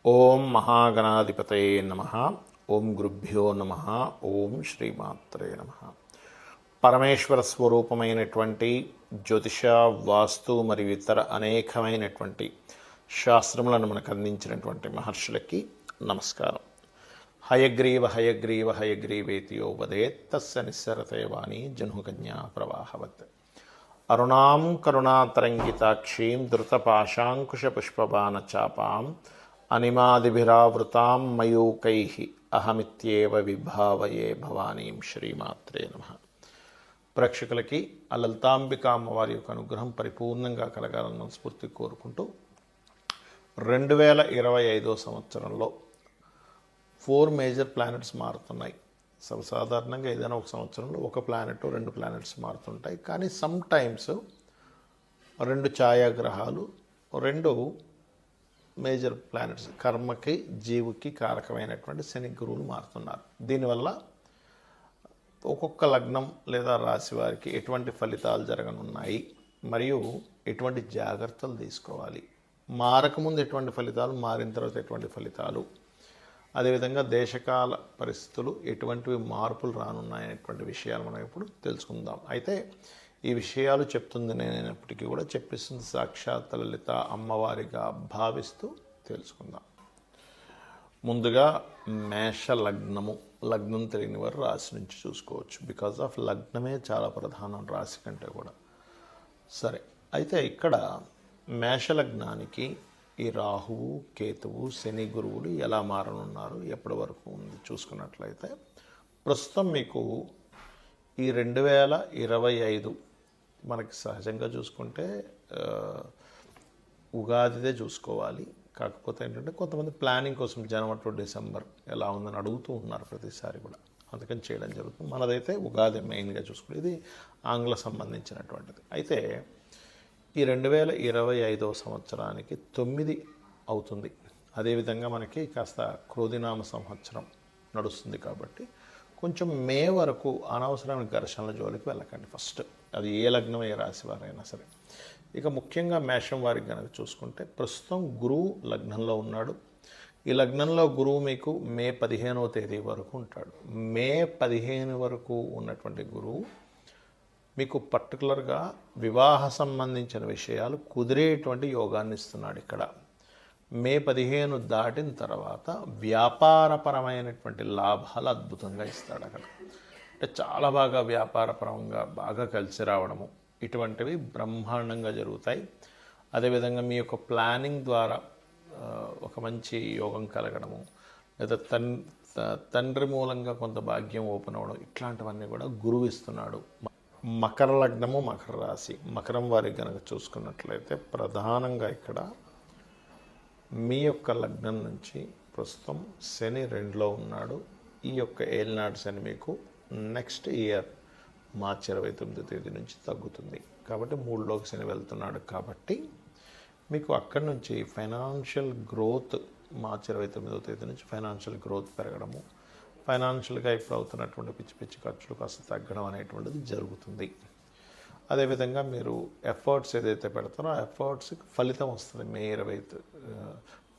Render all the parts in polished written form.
ఓం మహాగణాధిపతయే నమః. ఓం గురుభ్యో నమః. ఓం శ్రీమాత్రే నమః. పరమేశ్వర స్వరూపమైనటువంటి జ్యోతిష, వాస్తు మరియు ఇతర అనేకమైనటువంటి శాస్త్రములను మనకు అందించినటువంటి మహర్షులకి నమస్కారం. హయగ్రీవ హయగ్రీవ హయగ్రీవేతియో వదేత్ తస్య నిస్సరతే వాణి జహ్నుకన్యా ప్రవాహవత్. అరుణాం కరుణాతరంగితాక్షీం ధృతపాశాంకుశపుష్పబాణచాపాం అనిమాదిభిరావృతాం మయూకైః అహమిత్యేవ విభావయే భవానీం. శ్రీమాత్రే నమః. ప్రేక్షకులకి ఆ లలితాంబిక అమ్మవారి యొక్క అనుగ్రహం పరిపూర్ణంగా కలగాలన్న స్ఫూర్తి కోరుకుంటూ 2025 సంవత్సరంలో 4 మేజర్ ప్లానెట్స్ మారుతున్నాయి. సర్వసాధారణంగా ఏదైనా ఒక సంవత్సరంలో ఒక ప్లానెట్ 2 ప్లానెట్స్ మారుతుంటాయి. కానీ సమ్ టైమ్స్ 2 ఛాయాగ్రహాలు 2 మేజర్ ప్లానెట్స్ కర్మకి జీవుకి కారకమైనటువంటి శని గురువులు మారుతున్నారు. దీనివల్ల ఒక్కొక్క లగ్నం లేదా రాశి వారికి ఎటువంటి ఫలితాలు జరగనున్నాయి మరియు ఎటువంటి జాగ్రత్తలు తీసుకోవాలి, మారకముందు ఎటువంటి ఫలితాలు, మారిన తర్వాత ఎటువంటి ఫలితాలు, అదేవిధంగా దేశకాల పరిస్థితులు ఎటువంటివి మార్పులు రానున్నాయనేటువంటి విషయాలు మనం ఇప్పుడు తెలుసుకుందాం. అయితే ఈ విషయాలు చెప్తుంది నేనైనప్పటికీ కూడా చెప్పిస్తుంది సాక్షాత్ లలిత అమ్మవారిగా భావిస్తూ తెలుసుకుందాం. ముందుగా మేష లగ్నము. లగ్నం తెలియని వారు రాశి నుంచి చూసుకోవచ్చు. బికాజ్ ఆఫ్ లగ్నమే చాలా ప్రధానం రాశి కంటే కూడా. సరే, అయితే ఇక్కడ మేష లగ్నానికి ఈ రాహువు, కేతువు, శని గురువులు ఎలా మారనున్నారు, ఎప్పటి వరకు ఉంది చూసుకున్నట్లయితే ప్రస్తుతం మీకు ఈ 2025 మనకి సహజంగా చూసుకుంటే ఉగాదిదే చూసుకోవాలి. కాకపోతే ఏంటంటే కొంతమంది ప్లానింగ్ కోసం జనవరి టు డిసెంబర్ ఎలా ఉందని అడుగుతూ ఉన్నారు ప్రతిసారి కూడా, అందుకని చేయడం జరుగుతుంది. మనదైతే ఉగాది మెయిన్గా చూసుకుంటే ఇది ఆంగ్ల సంబంధించినటువంటిది. అయితే ఈ 2025 సంవత్సరానికి 9 అవుతుంది. అదేవిధంగా మనకి కాస్త క్రోధినామ సంవత్సరం నడుస్తుంది కాబట్టి కొంచెం మే వరకు అనవసరమైన ఘర్షణల జోలికి వెళ్ళకండి. ఫస్ట్ అది ఏ లగ్నం ఏ రాశి వారైనా సరే. ఇక ముఖ్యంగా మేషం వారికి కనుక చూసుకుంటే ప్రస్తుతం గురువు లగ్నంలో ఉన్నాడు. ఈ లగ్నంలో గురువు మీకు మే 15వ తేదీ వరకు ఉంటాడు. మే 15 వరకు ఉన్నటువంటి గురువు మీకు పర్టికులర్గా వివాహ సంబంధించిన విషయాలు కుదిరేటువంటి యోగాన్ని ఇస్తున్నాడు. ఇక్కడ మే 15 దాటిన తర్వాత వ్యాపారపరమైనటువంటి లాభాలు అద్భుతంగా ఇస్తాడు. అక్కడ అంటే చాలా బాగా వ్యాపారపరంగా బాగా కలిసి రావడము ఇటువంటివి బ్రహ్మాండంగా జరుగుతాయి. అదేవిధంగా మీ యొక్క ప్లానింగ్ ద్వారా ఒక మంచి యోగం కలగడము, లేదా తండ్రి మూలంగా కొంత భాగ్యం ఓపెన్ అవ్వడం, ఇట్లాంటివన్నీ కూడా గురువు ఇస్తున్నాడు. మకర లగ్నము, మకర రాశి. మకరం వారికి కనుక చూసుకున్నట్లయితే ప్రధానంగా ఇక్కడ మీ యొక్క లగ్నం నుంచి ప్రస్తుతం శని 2లో ఉన్నాడు. ఈ యొక్క ఏలినాడు శని మీకు నెక్స్ట్ ఇయర్ మార్చి 29వ తేదీ నుంచి తగ్గుతుంది. కాబట్టి 3లోకి శని వెళ్తున్నాడు. కాబట్టి మీకు అక్కడి నుంచి ఫైనాన్షియల్ గ్రోత్ మార్చి 29వ తేదీ నుంచి ఫైనాన్షియల్ గ్రోత్ పెరగడము, ఫైనాన్షియల్గా ఇప్పుడు అవుతున్నటువంటి పిచ్చి పిచ్చి ఖర్చులు కాస్త తగ్గడం అనేటువంటిది జరుగుతుంది. అదేవిధంగా మీరు ఎఫర్ట్స్ ఏదైతే పెడతారో ఆ ఎఫర్ట్స్కి ఫలితం వస్తుంది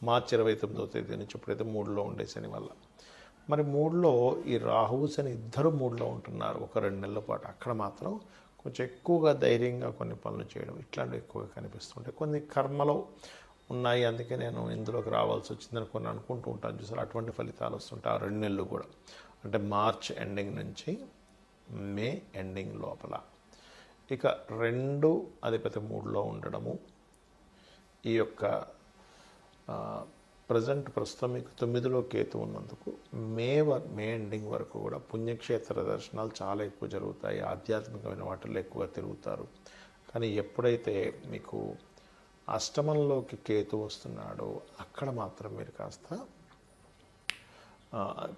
మార్చి 29వ తేదీ నుంచి. ఇప్పుడైతే 3లో ఉండే శని వల్ల మరి 3లో ఈ రాహువు శని ఇద్దరు 3లో ఉంటున్నారు ఒక 2 నెలల పాటు. అక్కడ మాత్రం కొంచెం ఎక్కువగా ధైర్యంగా కొన్ని పనులు చేయడం ఇట్లాంటివి ఎక్కువగా కనిపిస్తుంటాయి. కొన్ని కర్మలో ఉన్నాయి, అందుకే నేను ఇందులోకి రావాల్సి వచ్చిందని కొన్ని అనుకుంటూ ఉంటాను చూసారు. అటువంటి ఫలితాలు వస్తుంటాయి ఆ 2 నెలలు కూడా. అంటే మార్చ్ ఎండింగ్ నుంచి మే ఎండింగ్ లోపల. ఇక 2 అధిపతి 3లో ఉండడము, ఈ యొక్క ప్రస్తుతం మీకు 9లో కేతు ఉన్నందుకు మే ఎండింగ్ వరకు కూడా పుణ్యక్షేత్ర దర్శనాలు చాలా ఎక్కువ జరుగుతాయి. ఆధ్యాత్మికమైన వాటిల్లో ఎక్కువగా తిరుగుతారు. కానీ ఎప్పుడైతే మీకు అష్టమంలోకి కేతు వస్తున్నాడో అక్కడ మాత్రం మీరు కాస్త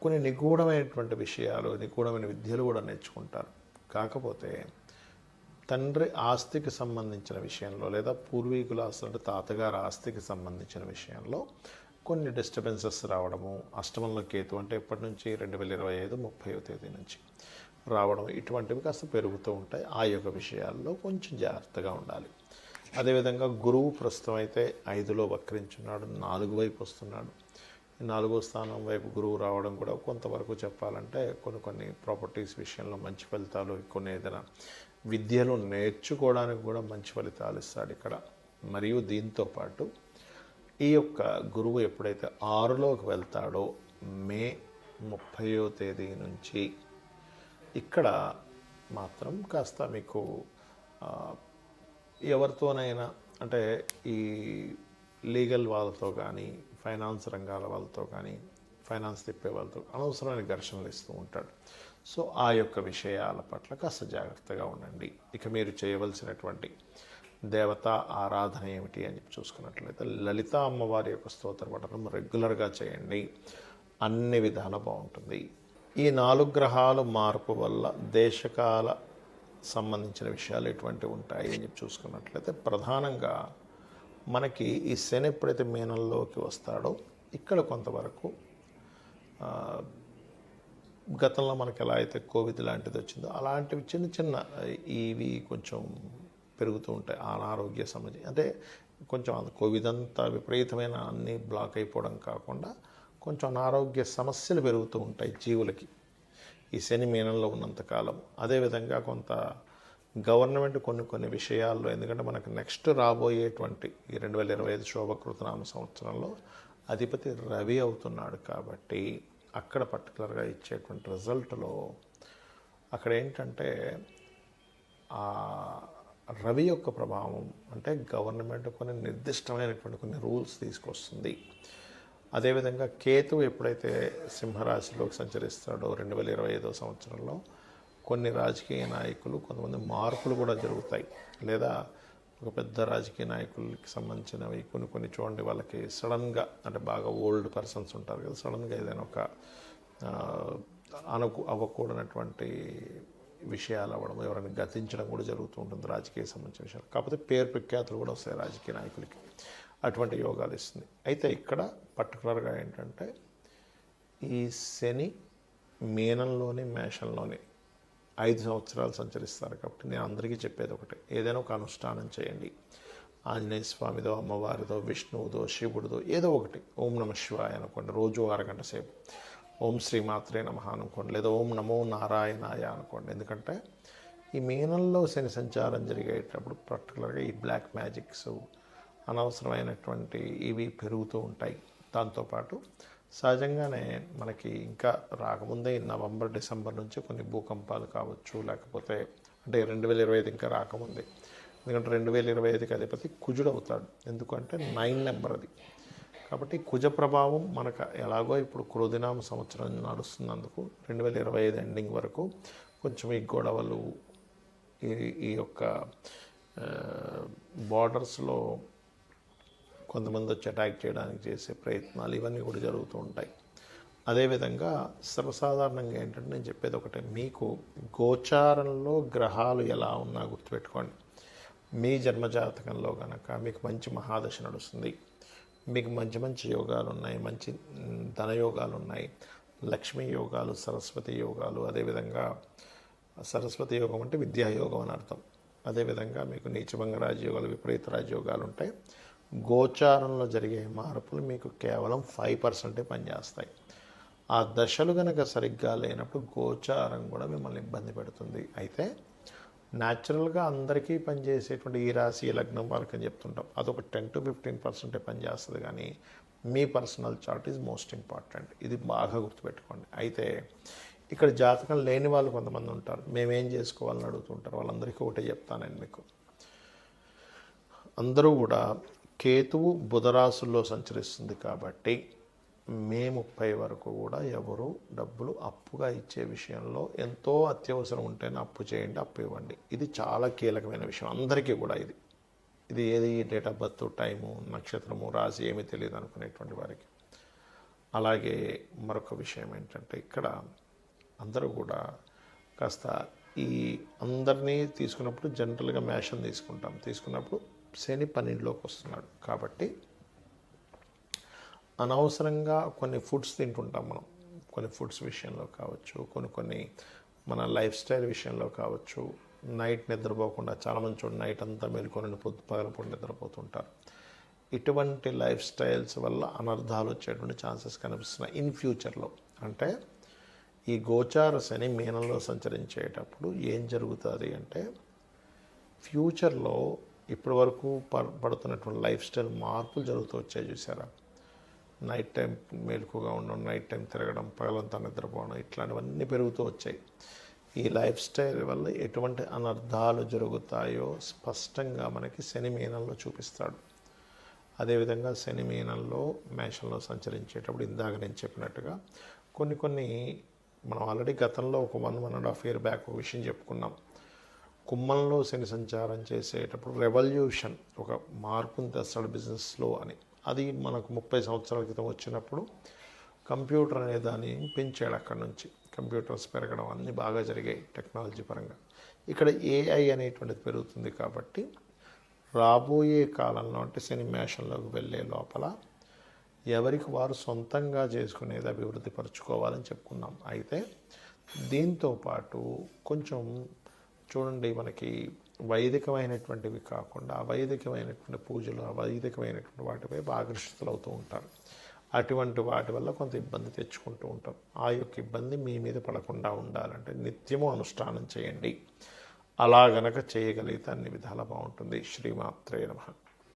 కొన్ని నిగూఢమైనటువంటి విషయాలు, నిగూఢమైన విద్యలు కూడా నేర్చుకుంటారు. కాకపోతే తండ్రి ఆస్తికి సంబంధించిన విషయంలో లేదా పూర్వీకుల ఆస్తి అంటే తాతగారి ఆస్తికి సంబంధించిన విషయంలో కొన్ని డిస్టర్బెన్సెస్ రావడము, అష్టమంలో కేతు అంటే ఎప్పటి నుంచి 2025 30వ తేదీ నుంచి రావడం, ఇటువంటివి కాస్త పెరుగుతూ ఉంటాయి. ఆ యొక్క విషయాల్లో కొంచెం జాగ్రత్తగా ఉండాలి. అదేవిధంగా గురువు ప్రస్తుతం అయితే 5లో వక్రించున్నాడు, 4 వైపు వస్తున్నాడు. నాలుగో స్థానం వైపు గురువు రావడం కూడా కొంతవరకు చెప్పాలంటే కొన్ని ప్రాపర్టీస్ విషయంలో మంచి ఫలితాలు, కొన్ని ఏదైనా విద్యలు నేర్చుకోవడానికి కూడా మంచి ఫలితాలు ఇస్తాడు ఇక్కడ. మరియు దీంతో పాటు ఈ యొక్క గురువు ఎప్పుడైతే 6లోకి వెళ్తాడో మే 30వ తేదీ నుంచి ఇక్కడ మాత్రం కాస్త మీకు ఎవరితోనైనా అంటే ఈ లీగల్ వాళ్ళతో కానీ, ఫైనాన్స్ రంగాల వాళ్ళతో కానీ, ఫైనాన్స్ తిప్పే వాళ్ళతో అనవసరమైన ఘర్షణలు ఇస్తూ ఉంటాడు. సో ఆ యొక్క విషయాల పట్ల కాస్త జాగ్రత్తగా ఉండండి. ఇక మీరు చేయవలసినటువంటి దేవతా ఆరాధన ఏమిటి అని చెప్పి చూసుకున్నట్లయితే లలిత అమ్మవారి యొక్క స్తోత్ర పఠనం రెగ్యులర్గా చేయండి, అన్ని విధాలా బాగుంటుంది. ఈ 4 గ్రహాల మార్పు వల్ల దేశకాల సంబంధించిన విషయాలు ఎటువంటి ఉంటాయి అని చెప్పి చూసుకున్నట్లయితే ప్రధానంగా మనకి ఈ శని ఎప్పుడైతే మీనంలోకి వస్తాడో ఇక్కడ కొంతవరకు గతంలో మనకి ఎలా అయితే కోవిడ్ లాంటిది వచ్చిందో అలాంటివి చిన్న చిన్న ఇవి కొంచెం పెరుగుతూ ఉంటాయి. అనారోగ్య సమస్య అంటే కొంచెం కోవిడ్ అంతా విపరీతమైన అన్నీ బ్లాక్ అయిపోవడం కాకుండా కొంచెం అనారోగ్య సమస్యలు పెరుగుతూ ఉంటాయి జీవులకి ఈ శని మీనంలో ఉన్నంతకాలం. అదేవిధంగా కొంత గవర్నమెంట్ కొన్ని విషయాల్లో, ఎందుకంటే మనకు నెక్స్ట్ రాబోయేటువంటి ఈ 2025 శోభకృతనామ సంవత్సరంలో అధిపతి రవి అవుతున్నాడు కాబట్టి అక్కడ పర్టికులర్గా ఇచ్చేటువంటి రిజల్ట్లో అక్కడ ఏంటంటే ఆ రవి యొక్క ప్రభావం అంటే గవర్నమెంట్ కొన్ని నిర్దిష్టమైనటువంటి కొన్ని రూల్స్ తీసుకొస్తుంది. అదేవిధంగా కేతువు ఎప్పుడైతే సింహరాశిలోకి సంచరిస్తాడో 2025 సంవత్సరంలో కొన్ని రాజకీయ నాయకులు కొంతమంది మార్పులు కూడా జరుగుతాయి. లేదా ఒక పెద్ద రాజకీయ నాయకులకి సంబంధించినవి కొన్ని చూడండి, వాళ్ళకి సడన్గా అంటే బాగా ఓల్డ్ పర్సన్స్ ఉంటారు కదా, సడన్గా ఏదైనా ఒక అవ్వకూడనటువంటి విషయాలు అవ్వడం, ఎవరైనా గతించడం కూడా జరుగుతూ ఉంటుంది రాజకీయ సంబంధించిన విషయాలు. కాకపోతే పేరు ప్రఖ్యాతులు కూడా వస్తాయి రాజకీయ నాయకులకి, అటువంటి యోగాలు ఇస్తుంది. అయితే ఇక్కడ పర్టికులర్గా ఏంటంటే ఈ శని మీనంలోని మేషంలోని 5 సంవత్సరాలు సంచరిస్తారు కాబట్టి నేను అందరికీ చెప్పేది ఒకటే, ఏదైనా ఒక అనుష్ఠానం చేయండి. ఆంజనేయ స్వామిదో, అమ్మవారిదో, విష్ణువుదో, శివుడిదో ఏదో ఒకటి, ఓం నమ శివాయ అనుకోండి, రోజు 1 గంట సేపు ఓం శ్రీమాత్రే నమః అనుకోండి, లేదా ఓం నమో నారాయణాయ అనుకోండి. ఎందుకంటే ఈ మీనంలో శని సంచారం జరిగేటప్పుడు పర్టికులర్గా ఈ బ్లాక్ మ్యాజిక్స్ అనవసరమైనటువంటి ఇవి పెరుగుతూ ఉంటాయి. దాంతోపాటు సహజంగానే మనకి ఇంకా రాకముందే నవంబర్, డిసెంబర్ నుంచి కొన్ని భూకంపాలు కావచ్చు, లేకపోతే అంటే 2025 ఇంకా రాకముందే, ఎందుకంటే 2025కి అధిపతి కుజుడు అవుతాడు. ఎందుకంటే 9 నెంబర్ అది. కాబట్టి కుజ ప్రభావం మనకు ఎలాగో ఇప్పుడు క్రోధినామ సంవత్సరం నడుస్తున్నందుకు 2025 ఎండింగ్ వరకు కొంచెం ఈ గొడవలు, ఈ యొక్క బార్డర్స్లో కొంతమంది వచ్చి అటాక్ చేయడానికి చేసే ప్రయత్నాలు ఇవన్నీ కూడా జరుగుతూ ఉంటాయి. అదేవిధంగా సర్వసాధారణంగా ఏంటంటే నేను చెప్పేది ఒకటే, మీకు గోచారంలో గ్రహాలు ఎలా ఉన్నా గుర్తుపెట్టుకోండి. మీ జన్మజాతకంలో కనుక మీకు మంచి మహాదశ నడుస్తుంది, మీకు మంచి మంచి యోగాలు ఉన్నాయి, మంచి ధనయోగాలు ఉన్నాయి, లక్ష్మీ యోగాలు, సరస్వతి యోగాలు, అదేవిధంగా సరస్వతి యోగం అంటే విద్యాయోగం అని అర్థం. అదేవిధంగా మీకు నీచభంగ రాజయోగాలు, విపరీత రాజయోగాలు ఉంటాయి. గోచారంలో జరిగే మార్పులు మీకు కేవలం 5% పనిచేస్తాయి. ఆ దశలు కనుక సరిగ్గా లేనప్పుడు గోచారం కూడా మిమ్మల్ని ఇబ్బంది పెడుతుంది. అయితే న్యాచురల్గా అందరికీ పనిచేసేటువంటి ఈ రాశి, ఈ లగ్నం వాళ్ళకి అని చెప్తుంటాం, అదొక 10 to 15% పనిచేస్తుంది. కానీ మీ personal chart is most important. ఇది బాగా గుర్తుపెట్టుకోండి. అయితే ఇక్కడ జాతకం లేని వాళ్ళు కొంతమంది ఉంటారు, మేమేం చేసుకోవాలని అడుగుతుంటారు. వాళ్ళందరికీ ఒకటే చెప్తానండి, మీకు అందరూ కూడా కేతువు బుధరాశుల్లో సంచరిస్తుంది కాబట్టి మే 30 వరకు కూడా ఎవరు డబ్బులు అప్పుగా ఇచ్చే విషయంలో ఎంతో అత్యవసరం ఉంటేనే అప్పు చేయండి, అప్పు ఇవ్వండి. ఇది చాలా కీలకమైన విషయం అందరికీ కూడా. ఇది ఏది డేట్ ఆఫ్ బర్త్, టైము, నక్షత్రము, రాశి ఏమీ తెలియదు అనుకునేటువంటి వారికి. అలాగే మరొక విషయం ఏంటంటే ఇక్కడ అందరూ కూడా కాస్త ఈ అందరినీ తీసుకున్నప్పుడు జనరల్గా మేషం తీసుకున్నప్పుడు శని 12లోకి వస్తున్నాడు కాబట్టి అనవసరంగా కొన్ని ఫుడ్స్ తింటుంటాం మనం. కొన్ని ఫుడ్స్ విషయంలో కావచ్చు, కొన్ని మన లైఫ్ స్టైల్ విషయంలో కావచ్చు, నైట్ నిద్రపోకుండా చాలామంది చూడండి నైట్ అంతా మేలుకొని పగలపూట నిద్రపోతుంటారు. ఇటువంటి లైఫ్ స్టైల్స్ వల్ల అనర్థాలు వచ్చేటువంటి ఛాన్సెస్ కనిపిస్తున్నాయి ఇన్ ఫ్యూచర్లో. అంటే ఈ గోచార శని మీనంలో సంచరించేటప్పుడు ఏం జరుగుతుంది అంటే ఫ్యూచర్లో ఇప్పటి వరకు పడుతున్నటువంటి లైఫ్ స్టైల్ మార్పులు జరుగుతూ వచ్చాయి చూసారా. నైట్ టైం మేలుకుగా ఉండడం, నైట్ టైం తిరగడం, పగలంతా నిద్రపోవడం, ఇట్లాంటివన్నీ పెరుగుతూ వచ్చాయి. ఈ లైఫ్ స్టైల్ వల్ల ఎటువంటి అనర్థాలు జరుగుతాయో స్పష్టంగా మనకి శని మీనంలో చూపిస్తాడు. అదేవిధంగా శని మీనంలో మేషంలో సంచరించేటప్పుడు ఇందాక నేను చెప్పినట్టుగా కొన్ని మనం ఆల్రెడీ గతంలో ఒక 1.5 year బ్యాక్ ఒక విషయం చెప్పుకున్నాం. కుంభంలో శని సంచారం చేసేటప్పుడు రెవల్యూషన్, ఒక మార్పుని తెస్తాడు బిజినెస్లో అని. అది మనకు 30 సంవత్సరాల క్రితం వచ్చినప్పుడు కంప్యూటర్ అనే దాన్ని పెంచాడు. అక్కడి నుంచి కంప్యూటర్స్ పెరగడం అన్నీ బాగా జరిగాయి టెక్నాలజీ పరంగా. ఇక్కడ ఏఐ అనేటువంటిది పెరుగుతుంది కాబట్టి రాబోయే కాలంలో అంటే శని మేషంలోకి వెళ్ళే లోపల ఎవరికి వారు సొంతంగా చేసుకునేది అభివృద్ధి పరుచుకోవాలని చెప్పుకున్నాం. అయితే దీంతోపాటు కొంచెం చూడండి, మనకి వైదికమైనటువంటివి కాకుండా అవైదికమైనటువంటి పూజలు, అవైదికమైనటువంటి వాటిపై ఆకర్షితులు అవుతూ ఉంటారు. అటువంటి వాటి వల్ల కొంత ఇబ్బంది తెచ్చుకుంటూ ఉంటాం. ఆ యొక్క ఇబ్బంది మీ మీద పడకుండా ఉండాలంటే నిత్యము అనుష్ఠానం చేయండి. అలా గనక చేయగలిగితే అన్ని విధాలా బాగుంటుంది. శ్రీమాత్రే నమః.